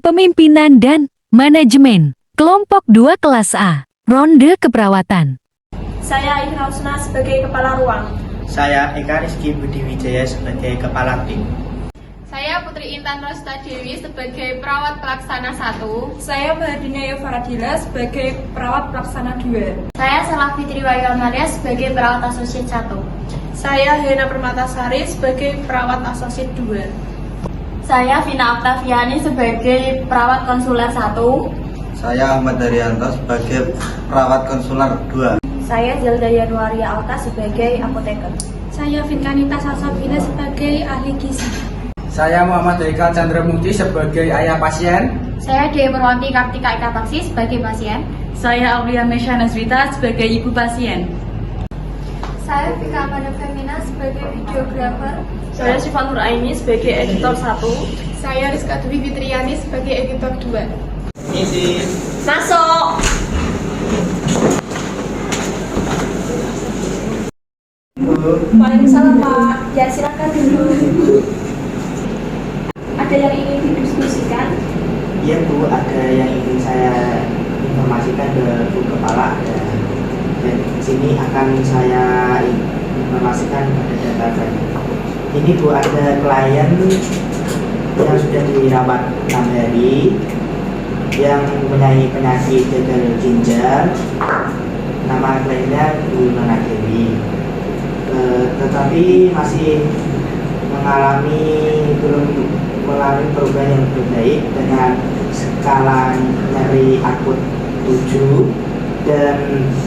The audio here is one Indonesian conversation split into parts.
Kepemimpinan dan Manajemen. Kelompok 2 kelas A. Ronde keperawatan. Saya Ikhna Husna sebagai Kepala Ruang. Saya Eka Rizky Budi Wijaya sebagai Kepala Tim. Saya Putri Intan Rosta Dewi sebagai Perawat Pelaksana 1. Saya Bahadina Yofaradila sebagai Perawat Pelaksana 2. Saya Salah Fitri Wahyul Maria sebagai Perawat Asosiat 1. Saya Hena Permatasari sebagai Perawat Asosiat 2. Saya Vina Oktaviani sebagai Perawat Konsuler 1. Saya Ahmad Daryanto sebagai Perawat Konsuler 2. Saya Zelda Yanuaria Alta sebagai apoteker. Saya Vinkanita Salsabila sebagai ahli gizi. Saya Muhammad Haikal Chandra Mukti sebagai ayah pasien. Saya Dewi Purwanti Kartika Eka Taksi sebagai pasien. Saya Aulia Mesya Nazrita sebagai ibu pasien. Saya Vika Amanda Femina sebagai videografer. Saya Syifa Nur Aini sebagai editor 1. Saya Rizka Dwi Fitriani sebagai editor 2. Misi. Masuk. Waalaikumsalam Pak. Ya silakan dulu. Ada yang ingin didiskusikan? Iya Bu, ada yang ingin saya informasikan ke Bu Kepala. Dan di sini akan saya informasikan pada data tadi. Ini Bu, ada klien yang sudah dirawat 6 hari yang mempunyai penyakit gagal ginjal. Nama kliennya Bu Nona Dewi. Tetapi masih belum mengalami perubahan yang lebih baik dengan skala nyeri akut 7 dan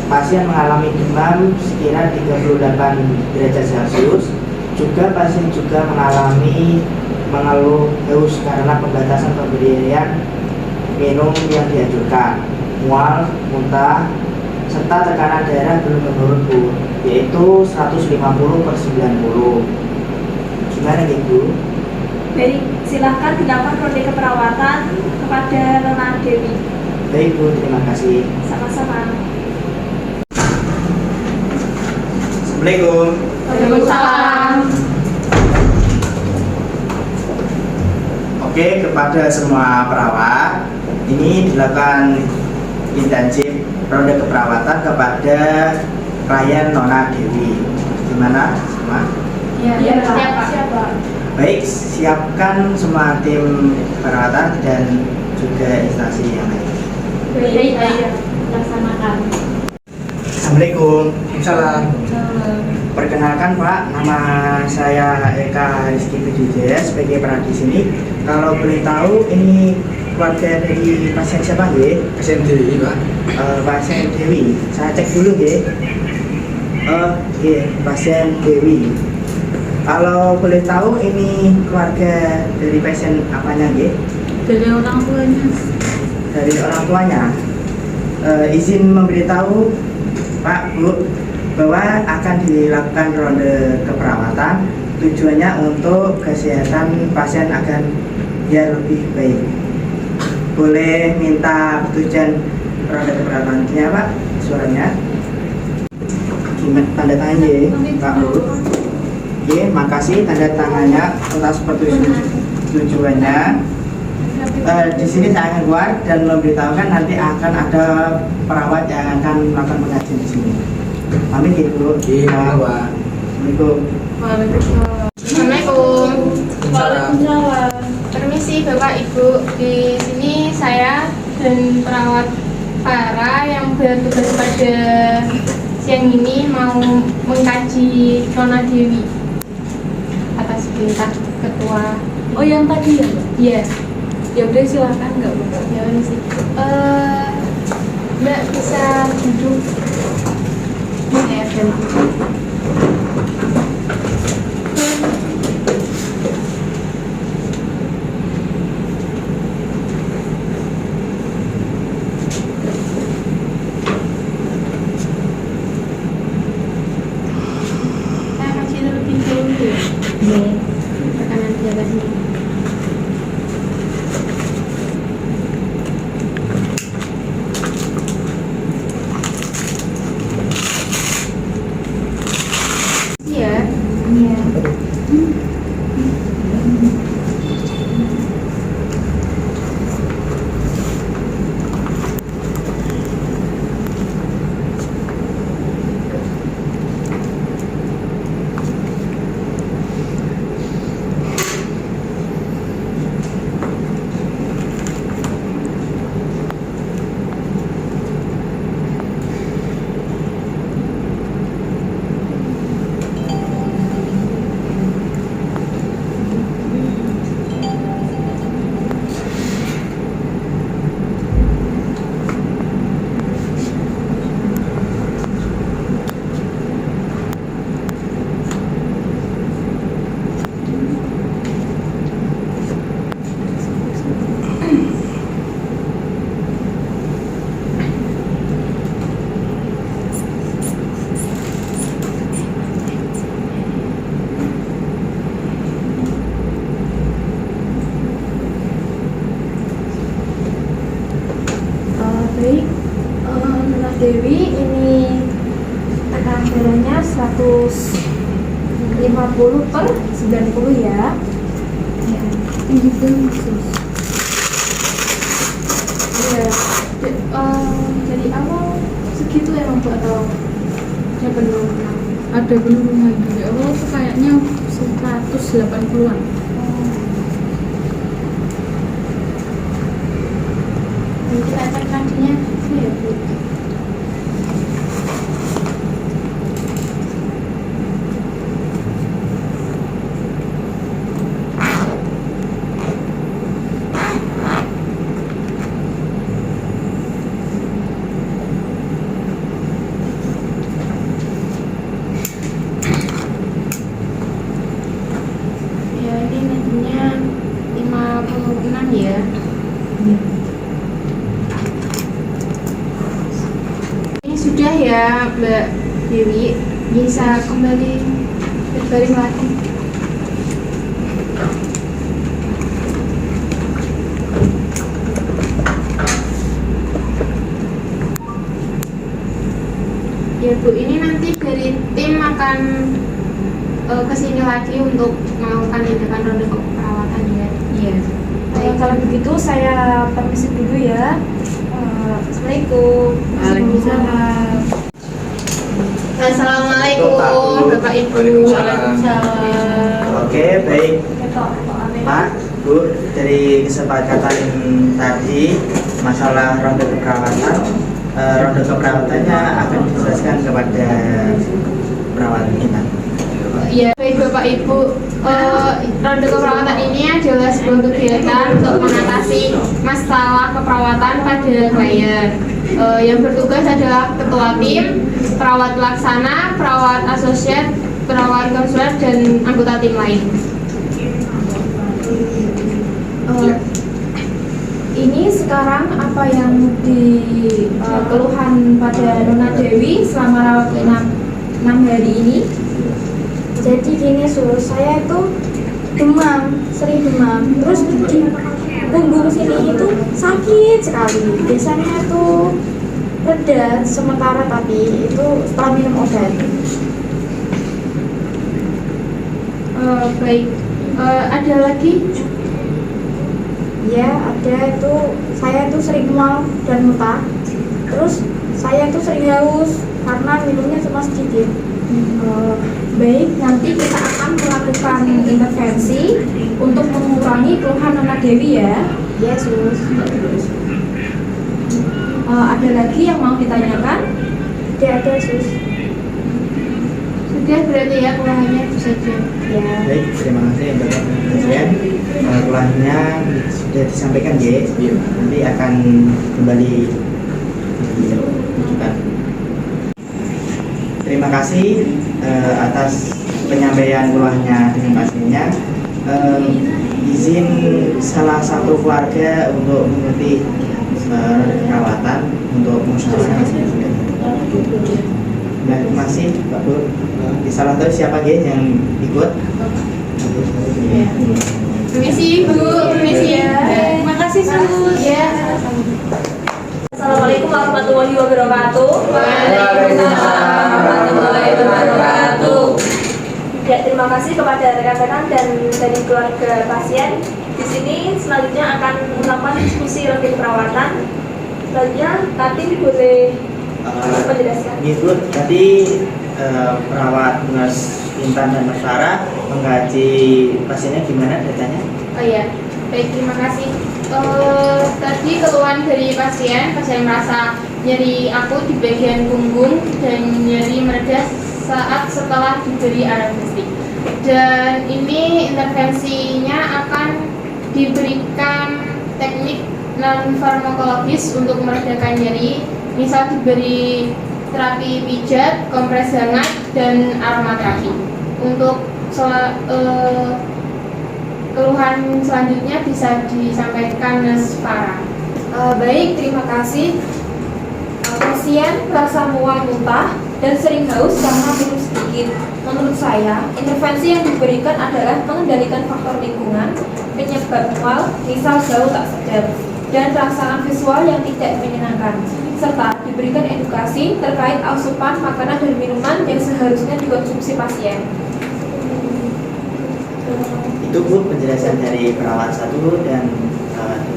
pasien mengalami demam sekira 38 derajat Celcius. Juga pasien juga mengeluh haus karena pembatasan pemberian minum yang dianjurkan, mual, muntah, serta tekanan darah belum menurun Bu, yaitu 150/90. Gimana gitu? Baik, silahkan dilakukan ronde keperawatan kepada Nona Dewi. Baik Bu, terima kasih. Sama-sama. Assalamualaikum. Waalaikumsalam. Oke, kepada semua perawat, ini dilakukan intensif ronde keperawatan kepada klien Nona Dewi. Gimana? Semua? Iya, Pak. Baik, siapkan semua tim perawatan dan juga instansi yang lain. Baik, laksanakan. Assalamualaikum. Salam. Perkenalkan Pak, nama saya Eka Rizky Wijaya sebagai perawat di sini. Kalau boleh tahu, ini keluarga dari pasien siapa ya? Pasien Dewi, Pak. Pasien Dewi. Saya cek dulu ya. Pasien Dewi. Kalau boleh tahu, ini keluarga dari pasien apanya ya? Dari orang tuanya. Dari orang tuanya. Izin memberitahu Pak, Bu, bahwa akan dilakukan ronde keperawatan. Tujuannya untuk kesehatan pasien agar biar lebih baik. Boleh minta tujuan ronde keperawatannya Pak, suaranya. Gimana tanda tangan ya Pak, Bu? Oke, makasih tanda tangannya atas persetujuannya. Di sini saya akan keluar dan memberitahukan nanti akan ada perawat yang akan melakukan pengajian di sini. Amin gitu. Iya, Pak. Assalamualaikum. Assalamualaikum. Waalaikumsalam. Permisi Bapak Ibu, di sini saya dan perawat Farah yang bertugas pada siang ini mau mengkaji Nona Dewi atas perintah ketua. Oh, yang tadi ya, Mbak? Iya. Ya udah silahkan, nggak apa-apa. Ya udah sih. Mbak bisa duduk. Ya, ganti. Saya kasih terlebih dahulu ya. Iya. Tekanan darahnya. Dewi, ini tekanan darahnya 150/90 ya. Tinggi banget sus. Iya. Dari awal segitu emang Bu atau ada penurunan? Ada penurunan dari awal tuh kayaknya 180-an. Jadi kita cek nadinya ini ya Bu. Ya ini nadinya 56 ya. Ini sudah ya Mbak Dewi, bisa kembali berbaring lagi. Ya Bu, ini nanti dari tim akan kesini lagi untuk melakukan tindakan ronde keperawatan ya. Iya. Kalau begitu saya permisi dulu ya. Assalamualaikum. Waalaikumsalam. Assalamualaikum Bapak Ibu. Waalaikumsalam. Oke, baik Pak, Bu, dari kesepakatan tadi masalah ronde keperawatan, ronde keperawatan akan dijelaskan kepada perawat kita. Ya, baik Bapak Ibu, ronde keperawatan ini adalah sebuah kegiatan untuk mengatasi masalah keperawatan pada klien. Yang bertugas adalah ketua tim, perawat pelaksana, perawat asosiat, perawat konsuler, dan anggota tim lain. Ini sekarang apa yang keluhan pada Nona Dewi selama rawat inap 6 hari ini? Jadi gini Sus, saya itu demam, sering demam. Terus di punggung sini itu sakit sekali. Biasanya itu reda sementara, tapi itu setelah minum obat. Baik, ada lagi? Ya ada, itu saya itu sering mual dan muntah. Terus saya itu sering haus karena minumnya cuma sedikit. Baik, nanti kita akan melakukan intervensi untuk mengurangi keluhan Nona Dewi ya. Ya Sus. Ada lagi yang mau ditanyakan? Ada Sus. Sudah berarti ya keluhannya itu saja. Ya. Baik, terima kasih Bapak Presiden. Keluhannya sudah disampaikan ya. Nanti akan kembali ditunjukkan. Terima kasih atas penyampaian keluhannya dengan pastinya. Izin salah satu keluarga untuk mengikuti perawatan untuk musyawarah. Terima kasih Pak Bu. Salah tahu siapa yang ikut? Permisi Bu, permisi ya. Terima kasih Sus. Ya. Assalamualaikum warahmatullahi wabarakatuh. Waalaikumsalam warahmatullahi wabarakatuh. Ya, terima kasih kepada rekan-rekan dan dari keluarga pasien. Di sini selanjutnya akan melakukan diskusi ronde perawatan. Selanjutnya nanti boleh menjelaskan. Gitu, tadi perawat nurse Intan dan Mas Farah mengkaji pasiennya gimana datanya? Oh iya, baik, terima kasih. Tadi keluhan dari pasien merasa nyeri akut di bagian punggung dan nyeri mereda saat setelah diberi anestesi. Dan ini intervensinya akan diberikan teknik non farmakologis untuk meredakan nyeri, misal diberi terapi pijat, kompres hangat, dan aromaterapi. Untuk keluhan selanjutnya bisa disampaikan Mas Farah. Baik, terima kasih. Pasien merasa mual muntah dan sering haus karena minum sedikit. Menurut saya, intervensi yang diberikan adalah mengendalikan faktor lingkungan, penyebab mual, misal jauh tak sadar, dan rangsangan visual yang tidak menyenangkan. serta diberikan edukasi terkait asupan makanan dan minuman yang seharusnya dikonsumsi pasien. Itu Bu penjelasan dari perawat 1 dan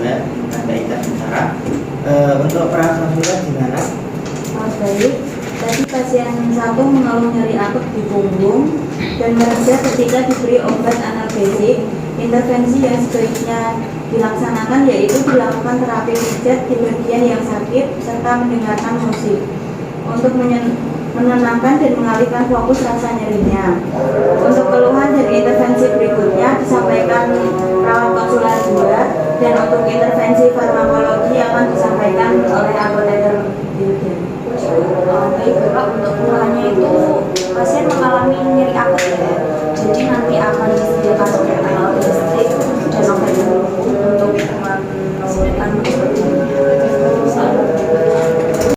2 Mbak Ita Sementara. Untuk perawat konsuler gimana? Baik, tadi pasien 1 mengeluh nyeri akut di punggung dan mereda ketika diberi obat analgesik. Intervensi yang sebaiknya dilaksanakan yaitu dilakukan terapi pijat di bagian yang sakit serta mendengarkan musik untuk menenangkan dan mengalihkan fokus rasa nyerinya. Untuk keluhan dan intervensi berikutnya disampaikan perawat konsuler 2 dan untuk intervensi farmakologi akan disampaikan oleh apoteker Dirjen. Baik Bapak, untuk keluhannya itu pasien mengalami nyeri akut ya. Jadi nanti akan disediakan obat analgesik dan obat untuk menurunkan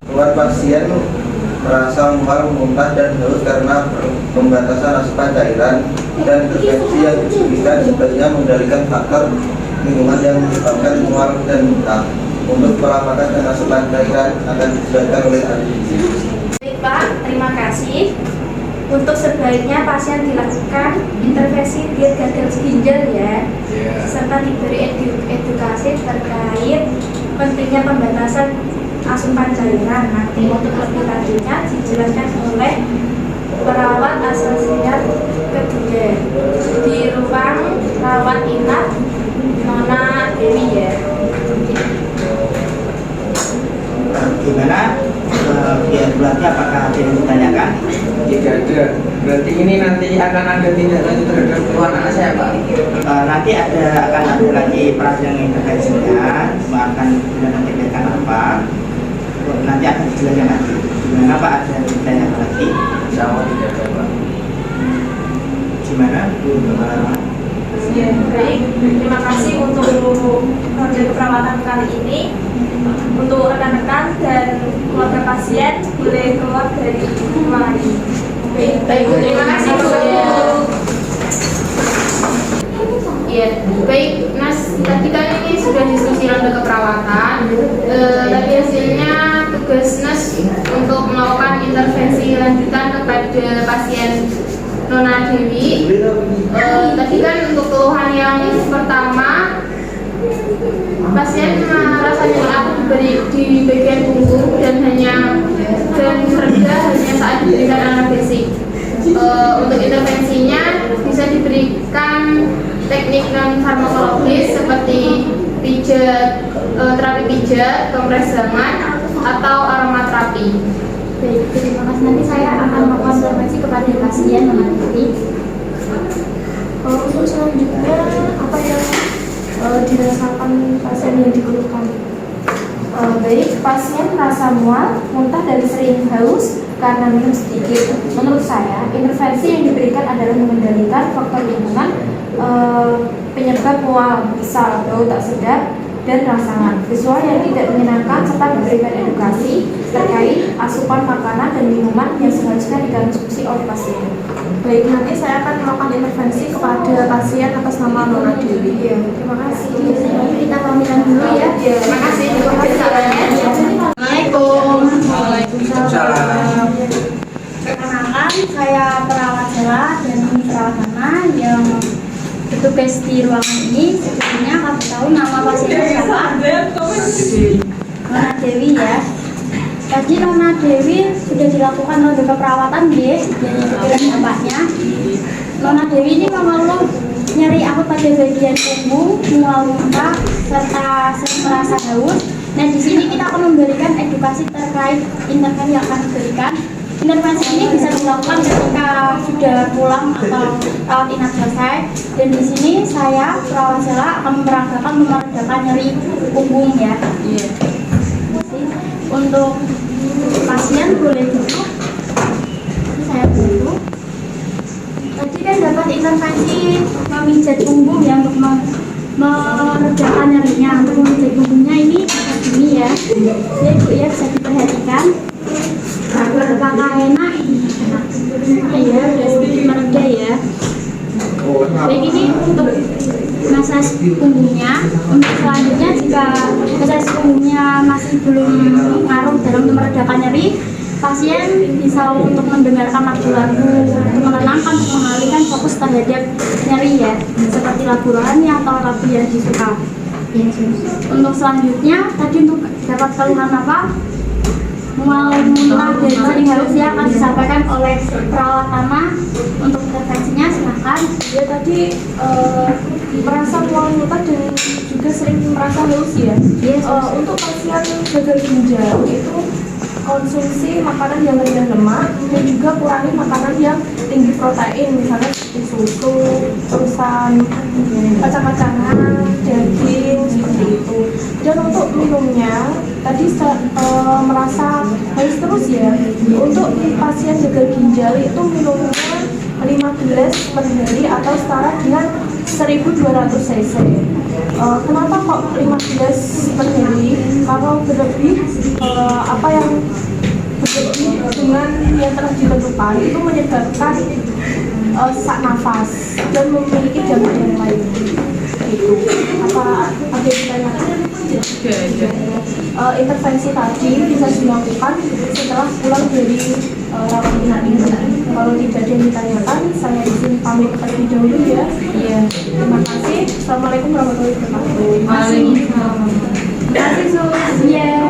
Keluar pasien merasa mual, muntah dan haus karena pembatasan asupan cairan dan intervensi yang diberikan sebaiknya mengendalikan faktor lingkungan yang menyebabkan mual dan muntah. Untuk pola makan dan asupan cairan akan dijelaskan oleh ahli gizi. Baik Pak, terima kasih. Untuk sebaiknya pasien dilakukan intervensi diet gagal ginjal ya, serta diberi edukasi terkait pentingnya pembatasan asupan cairan. Nanti untuk lebih lanjutnya dijelaskan oleh perawat asosiat kedua di ruang rawat inap Nona Dewi ya. Gimana? Biar bulatnya apakah ada yang ditanyakan? Tidak ada. Berarti ini nanti akan ada tindak lanjut terhadap keluhan anak saya, Pak. Nanti akan ada lagi peradilan intervensinya, cuma akan ditanyakan apa. Nanti akan dijelaskan lagi. Gimana Pak, ada yang ditanyakan lagi? Sama tidak ada, Pak. Gimana Bu Bapak? Ya, baik. Terima kasih untuk ronde keperawatan kali ini. Untuk rekan-rekan dan keluarga pasien boleh keluar dari ruangan ini. Baik, terima kasih Bu. Ya, baik Nas, tadi kan ini sudah diskusi ronde keperawatan. Tadi hasilnya tugas Nas untuk melakukan intervensi lanjutan kepada pasien Nona Dewi. Tadi kan untuk keluhan yang pertama, pasien merasa nyeri akut di bagian punggung dan reda hanya saat diberikan analgesik. Untuk intervensinya bisa diberikan teknik non farmakologis seperti pijat, terapi pijat, kompres zaman, atau aromaterapi. Baik, terima kasih. Nanti saya akan melakukan intervensi kepada pasien nanti. Untuk selanjutnya apa yang dirasakan pasien yang dikeluhkan? Baik, pasien merasa mual, muntah dan sering haus karena minum sedikit. Menurut saya, intervensi yang diberikan adalah mengendalikan faktor lingkungan penyebab mual, misal bau tak sedap dan rangsangan, visual yang tidak menyenangkan, serta diberikan edukasi terkait asupan makanan dan minuman yang seharusnya dikonsumsi oleh pasien. Baik, nanti saya akan melakukan intervensi kepada pasien atas nama Nona Dewi. Ya, terima kasih. Kita pamitan dulu ya. Terima kasih. Terima kasih. Assalamualaikum. Waalaikumsalam. Perkenalkan, saya perawat Jela dan ini perawat Nana yang bertugas di ruangan ini. Sebetulnya kamu tahu nama pasiennya siapa? Nona Dewi ya. Tadi Nona Dewi sudah dilakukan ronde keperawatan ya, dengan bapaknya. Nona Dewi ini mengeluh nyeri akut pada bagian punggung, mual muntah, serta sering merasa haus. Nah, di sini kita akan memberikan edukasi terkait intervensi yang akan diberikan. Intervensi ini bisa dilakukan ketika sudah pulang atau rawat inap selesai. Dan di sini saya perawat Jela akan meredakan nyeri punggung ya. Untuk pasien boleh duduk. Saya duduk. Tadi kan dapat intervensi memijat punggung yang untuk meredakan nyerinya. Untuk memijat punggungnya ini ya. Jadi Bu ya, bisa diperhatikan. Apakah enak? Iya, sudah sedikit mereda ya. Baik, ini untuk masa proses punggungnya. Untuk selanjutnya jika proses punggungnya masih belum ngaruh dalam meredakan nyeri, pasien bisa untuk mendengarkan lagu-lagu untuk menenangkan, untuk mengalihkan fokus terhadap nyeri ya, seperti lagu rohani atau lagu yang disuka. Untuk selanjutnya tadi untuk dapat keluhan apa, mual, muntah, dan sering haus ya akan disampaikan oleh perawat lama. Untuk intervensinya silahkan. Ya tadi merasa mual muntah dan juga sering merasa haus ya. Untuk pasien gagal ginjal itu konsumsi makanan yang rendah lemak dan juga kurangi makanan yang tinggi protein, misalnya seperti susu, terusan kacang-kacangan, daging seperti itu. Dan untuk minumnya tadi merasa haus terus ya. Untuk pasien gagal ginjal itu minumnya 5 gelas per hari atau setara dengan 1200 cc. Kenapa kok 5 gelas per hari? Kalau berlebih apa yang berlebih dengan yang telah ditentukan itu menyebabkan sesak nafas dan memiliki gangguan yang lain. Itu apa ada yang ditanyakan? Intervensi tadi bisa dilakukan setelah pulang dari rawat inap ini. Kalau tidak ada yang ditanyakan, saya izin pamit terlebih dahulu ya. Iya. Terima kasih. Assalamualaikum warahmatullahi wabarakatuh. Waalaikumsalam. Terima kasih, Sus. Iya.